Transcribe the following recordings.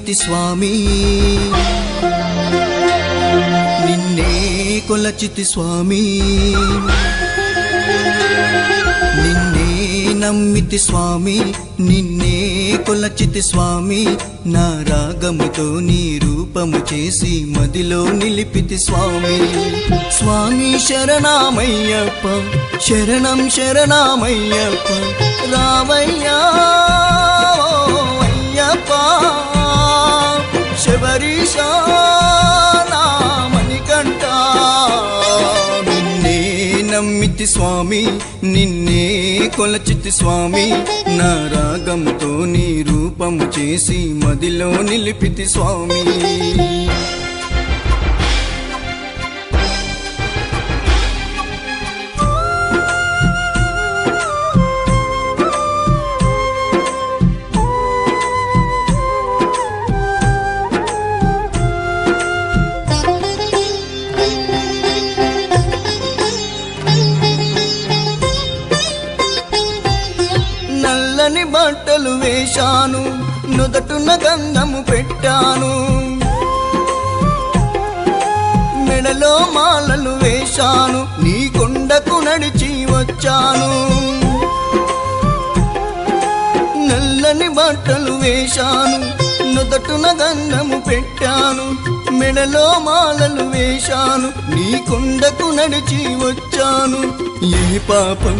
నమ్మితి స్వామి నిన్నే కొలచితి స్వామి నిన్నే నమ్మితి స్వామి నిన్నే కొలచితి స్వామి నా రాగముతో నీ రూపము చేసి మదిలో నిలిపితి స్వామి స్వామి శరణమయ్యప్ప శరణం శరణమయ్యప్ప రామయ్యా అయ్యప్ప శబరీశ మణికంఠ నిన్నే నమ్మితి స్వామి నిన్నే కొలచితి స్వామి నా రాగంతో నీ రూపము చేసి మదిలో నిలిపితి స్వామి నల్లని బట్టలు వేశాను నుదటున గంధము పెట్టాను మెడలో మాలలు వేశాను నీ కొండకు నడిచి వచ్చాను నల్లని బట్టలు వేశాను నుదటున గంధము పెట్టాను మెడలో మాలలు వేశాను నీ కొండకు నడిచి వచ్చాను ఏ పాపం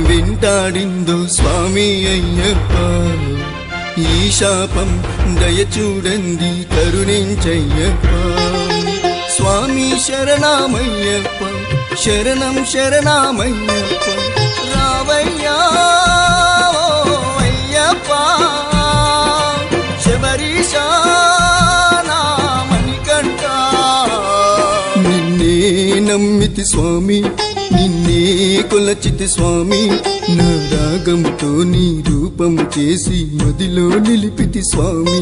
వెంటాడిందో స్వామి అయ్యప్ప ఈ శాపం దయచూడండి కరుణించయ్యప్ప స్వామి శరణమయ్యప్ప శరణం శరణమయ్యప్ప రావయ్యా అయ్యప్ప శబరీశ మణికంఠ నిన్నే నమ్మితి స్వామి నిన్నే కొలచితి స్వామి నా రాగంతో నీ రూపము చేసి మదిలో నిలిపితి స్వామి